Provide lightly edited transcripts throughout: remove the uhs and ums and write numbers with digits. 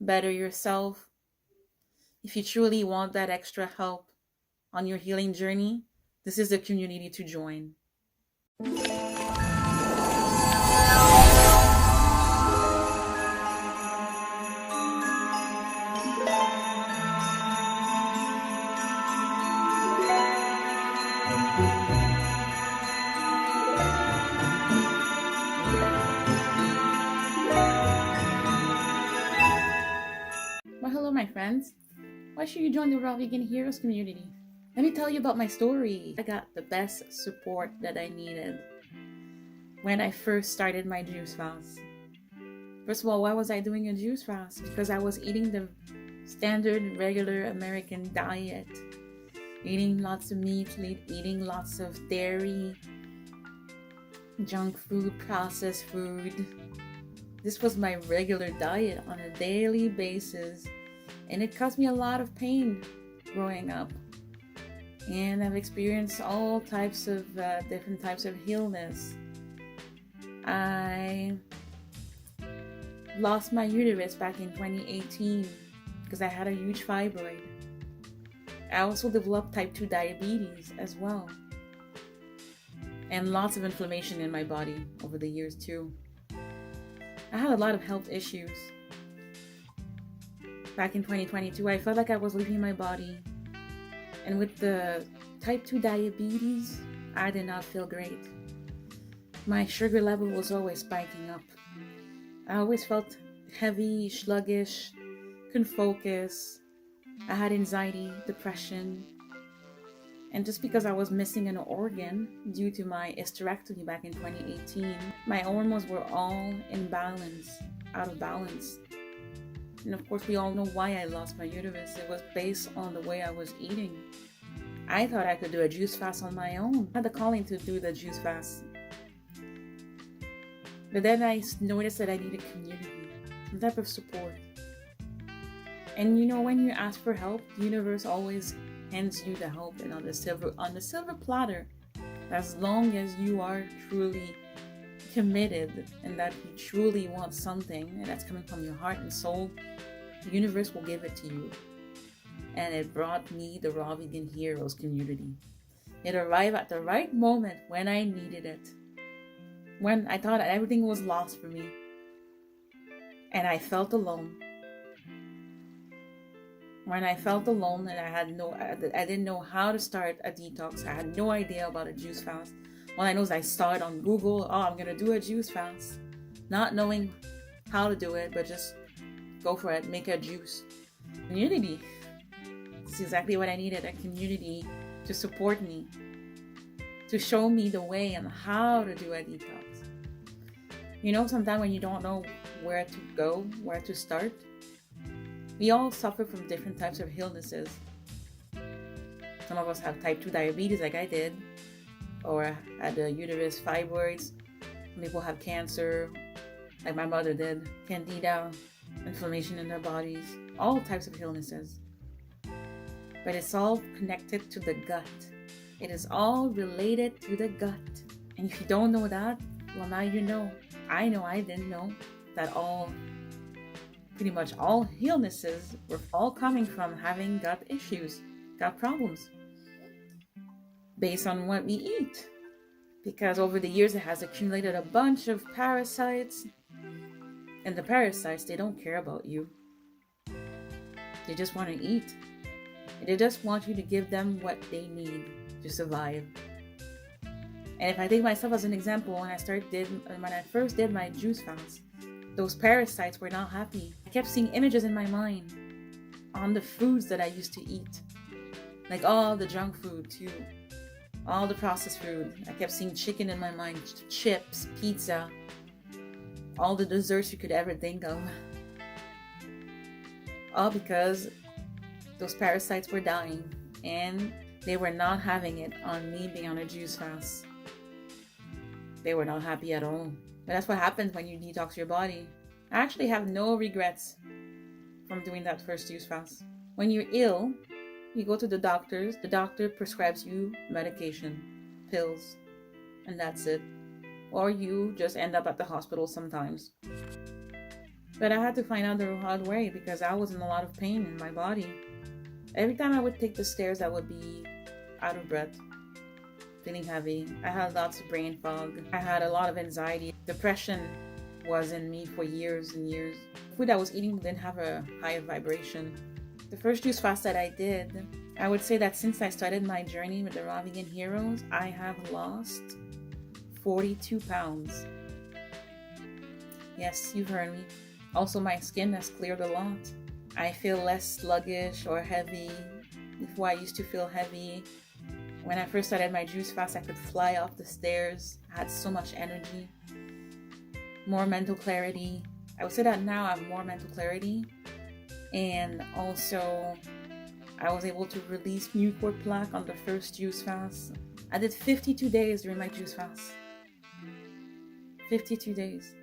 better yourself, if you truly want that extra help on your healing journey, this is the community to join. Well, hello, my friends. Why should you join the Raw Vegan Heroes community? Let me tell you about my story. I got the best support that I needed when I first started my juice fast. First of all, why was I doing a juice fast? Because I was eating the standard, regular American diet. Eating lots of meat, eating lots of dairy, junk food, processed food. This was my regular diet on a daily basis, and it caused me a lot of pain growing up. And I've experienced all types of different types of illness. I lost my uterus back in 2018 because I had a huge fibroid. I also developed type 2 diabetes as well, and lots of inflammation in my body over the years too. I had a lot of health issues. Back in 2022, I felt like I was leaving my body, and with the type 2 diabetes, I did not feel great. My sugar level was always spiking up. I always felt heavy, sluggish, couldn't focus. I had anxiety, depression, and just because I was missing an organ due to my hysterectomy back in 2018, my hormones were all out of balance. And of course, we all know why I lost my uterus. It was based on the way I was eating. I thought I could do a juice fast on my own. I had the calling to do the juice fast. But then I noticed that I needed community, some type of support. And when you ask for help, the universe always hands you the help, and on the silver platter, as long as you are truly committed and that you truly want something and that's coming from your heart and soul, the universe will give it to you. And it brought me the Raw Vegan Heroes community. It arrived at the right moment when I needed it, when I thought everything was lost for me and I felt alone. When I felt alone and I didn't know how to start a detox. I had no idea about a juice fast. All I know is I saw it on Google. Oh, I'm gonna do a juice fast, not knowing how to do it, but just go for it. Make a juice community. This is exactly what I needed: a community to support me, to show me the way on how to do a detox. Sometimes when you don't know where to go, where to start. We all suffer from different types of illnesses. Some of us have type 2 diabetes like I did, or had the uterus fibroids. Some people have cancer like my mother did, candida, inflammation in their bodies, all types of illnesses. But it's all connected to the gut. It is all related to the gut. And if you don't know that, well, now you know. I know I didn't know that pretty much all illnesses were all coming from having gut issues, gut problems, based on what we eat. Because over the years, it has accumulated a bunch of parasites, and the parasites, they don't care about you. They just want to eat. They just want you to give them what they need to survive. And if I take myself as an example, when I first did my juice fast, those parasites were not happy. I kept seeing images in my mind on the foods that I used to eat. Like all the junk food too. All the processed food. I kept seeing chicken in my mind, chips, pizza, all the desserts you could ever think of. All because those parasites were dying and they were not having it on me being on a juice fast. They were not happy at all. But that's what happens when you detox your body. I actually have no regrets from doing that first juice fast. When you're ill, you go to the doctors. The doctor prescribes you medication, pills, and that's it. Or you just end up at the hospital sometimes. But I had to find out the hard way because I was in a lot of pain in my body. Every time I would take the stairs, I would be out of breath, feeling heavy. I had lots of brain fog. I had a lot of anxiety. Depression was in me for years and years. The food I was eating didn't have a higher vibration. The first juice fast that I did, I would say that since I started my journey with the Raw Vegan Heroes, I have lost 42 pounds. Yes, you've heard me. Also, my skin has cleared a lot. I feel less sluggish or heavy. Before I used to feel heavy. When I first started my juice fast, I could fly off the stairs. I had so much energy. More mental clarity. I would say that now I have more mental clarity. And also, I was able to release mucoid plaque on the first juice fast. I did 52 days during my juice fast. 52 days.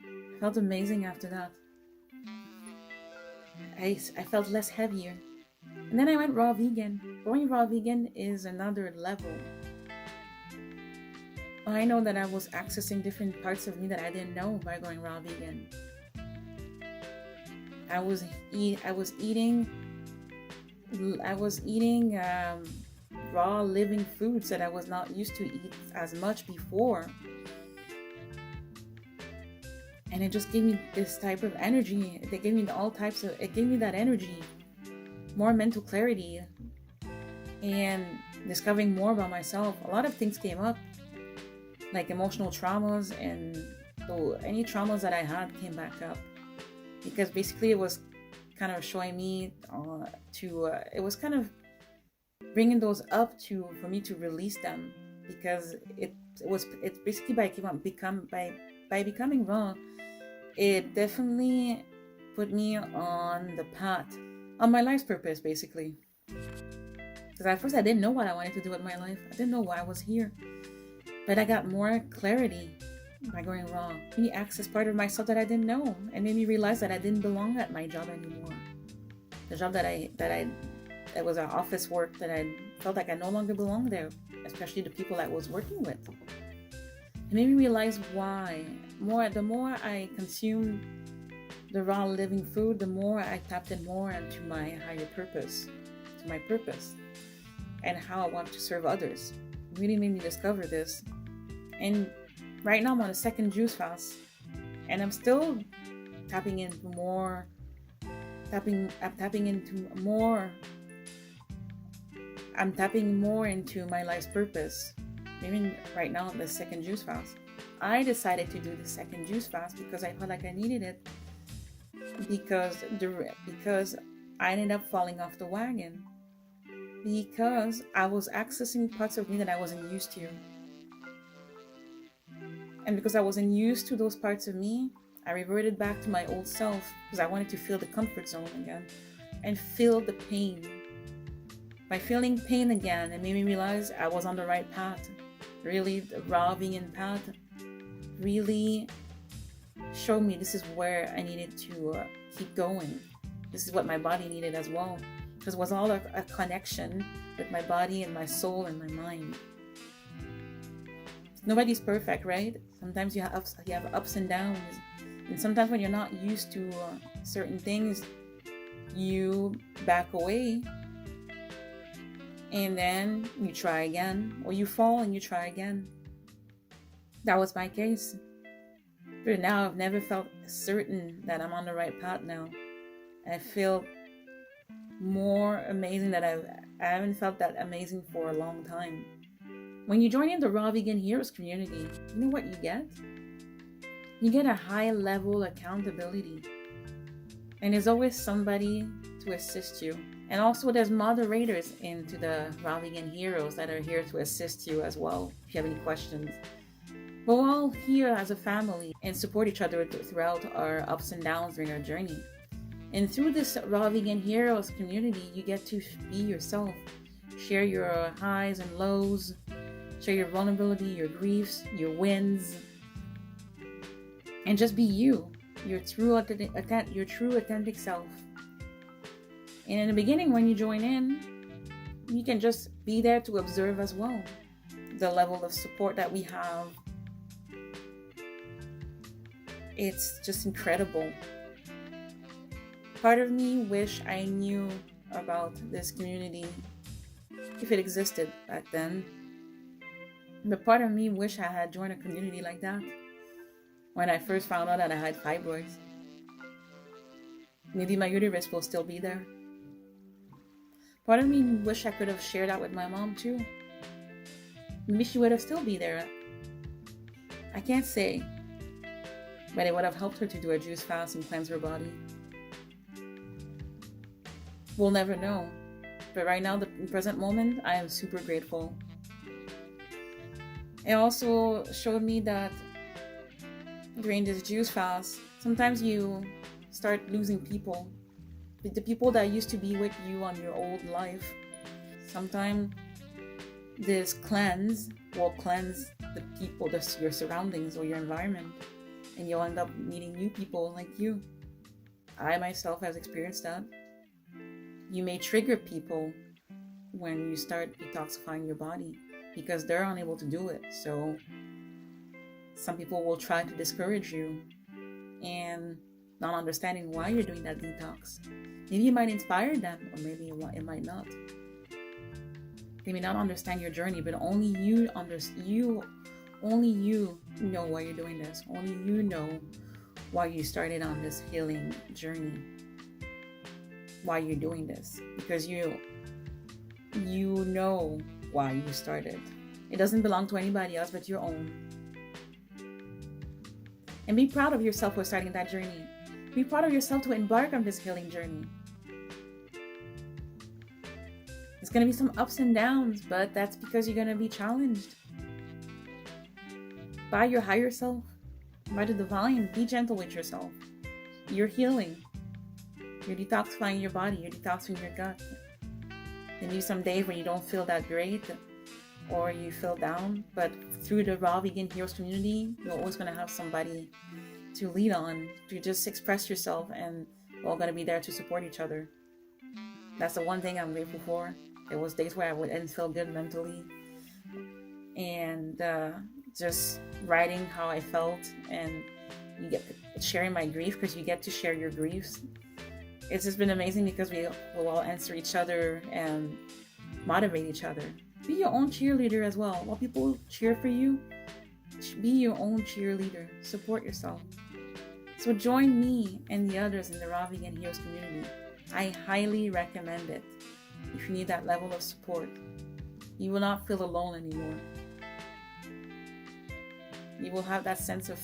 I felt amazing after that. I felt less heavier. And then I went raw vegan. Going raw vegan is another level. I know that I was accessing different parts of me that I didn't know by going raw vegan. I was eating raw living foods that I was not used to eat as much before. And it just gave me this type of energy. It gave me that energy, more mental clarity, and discovering more about myself. A lot of things came up, like emotional traumas, and any traumas that I had came back up. Because basically it was kind of showing me it was kind of bringing those up for me to release them. Because it's basically by becoming raw, it definitely put me on the path, on my life's purpose, basically. Because at first I didn't know what I wanted to do with my life. I didn't know why I was here. But I got more clarity by going raw. It made me access part of myself that I didn't know, and made me realize that I didn't belong at my job anymore. The job that was our office work, that I felt like I no longer belonged there, especially the people I was working with. It made me realize why. The more I consumed the raw living food, the more I tapped in more into my higher purpose, to my purpose, and how I want to serve others. It really made me discover this. And right now I'm on a second juice fast, and I'm still tapping into more. I'm tapping more into my life's purpose. Even right now, the second juice fast. I decided to do the second juice fast because I felt like I needed it. Because I ended up falling off the wagon. Because I was accessing parts of me that I wasn't used to. And because I wasn't used to those parts of me, I reverted back to my old self because I wanted to feel the comfort zone again and feel the pain. By feeling pain again, it made me realize I was on the right path. Really, the raw vegan path really showed me this is where I needed to keep going. This is what my body needed as well. Because it was all a connection with my body and my soul and my mind. Nobody's perfect, right? Sometimes you have ups and downs. And sometimes when you're not used to certain things, you back away. And then you try again. Or you fall and you try again. That was my case. But now I've never felt certain that I'm on the right path now. I feel more amazing that I haven't felt that amazing for a long time. When you join in the Raw Vegan Heroes community, you know what you get? You get a high level accountability. And there's always somebody to assist you. And also there's moderators into the Raw Vegan Heroes that are here to assist you as well, if you have any questions. We're all here as a family and support each other throughout our ups and downs during our journey. And through this Raw Vegan Heroes community, you get to be yourself. Share your highs and lows. Share your vulnerability, your griefs, your wins. And just be you, your true authentic self. And in the beginning, when you join in, you can just be there to observe as well the level of support that we have. It's just incredible. Part of me wish I knew about this community if it existed back then. But part of me wish I had joined a community like that when I first found out that I had fibroids. Maybe my uterus will still be there. Part of me wish I could have shared that with my mom too. Maybe she would have still be there. I can't say, but it would have helped her to do a juice fast and cleanse her body. We'll never know. But right now, the present moment, I am super grateful. It also showed me that during this juice fast, sometimes you start losing people. The people that used to be with you on your old life. Sometimes this cleanse will cleanse the people, your surroundings or your environment. And you'll end up meeting new people like you. I myself have experienced that. You may trigger people when you start detoxifying your body because they're unable to do it. So some people will try to discourage you and not understanding why you're doing that detox. Maybe you might inspire them, or maybe it might not. They may not understand your journey, but only you know why you're doing this. Only you know why you started on this healing journey. Why you're doing this. Because you know why you started. It doesn't belong to anybody else but your own. And be proud of yourself for starting that journey. Be proud of yourself to embark on this healing journey. There's going to be some ups and downs, but that's because you're going to be challenged. By your higher self, by the divine, be gentle with yourself. You're healing. You're detoxifying your body. You're detoxifying your gut. There may be some days when you don't feel that great or you feel down, but through the Raw Vegan Heroes community, you're always going to have somebody to lean on, to just express yourself, and we're all going to be there to support each other. That's the one thing I'm grateful for. There was days where I didn't feel good mentally, and just writing how I felt, and you get sharing my grief, because you get to share your griefs. It's just been amazing because we will all answer each other and motivate each other. Be your own cheerleader as well. While people cheer for you, be your own cheerleader. Support yourself. So join me and the others in the Raw Vegan Heroes community. I highly recommend it. If you need that level of support, you will not feel alone anymore. You will have that sense of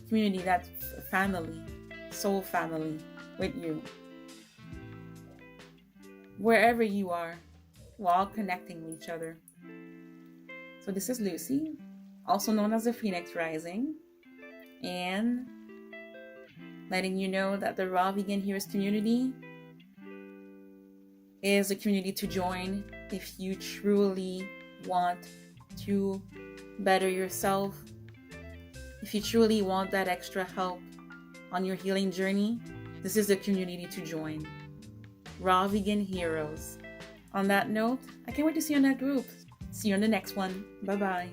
community, that family, soul family with you. Wherever you are, we're all connecting with each other. So this is Lucy, also known as the Phoenix Rising, and letting you know that the Raw Vegan Heroes community is a community to join if you truly want to better yourself. If you truly want that extra help on your healing journey, this is the community to join. Raw Vegan Heroes. On that note, I can't wait to see you in that group. See you in the next one. Bye-bye.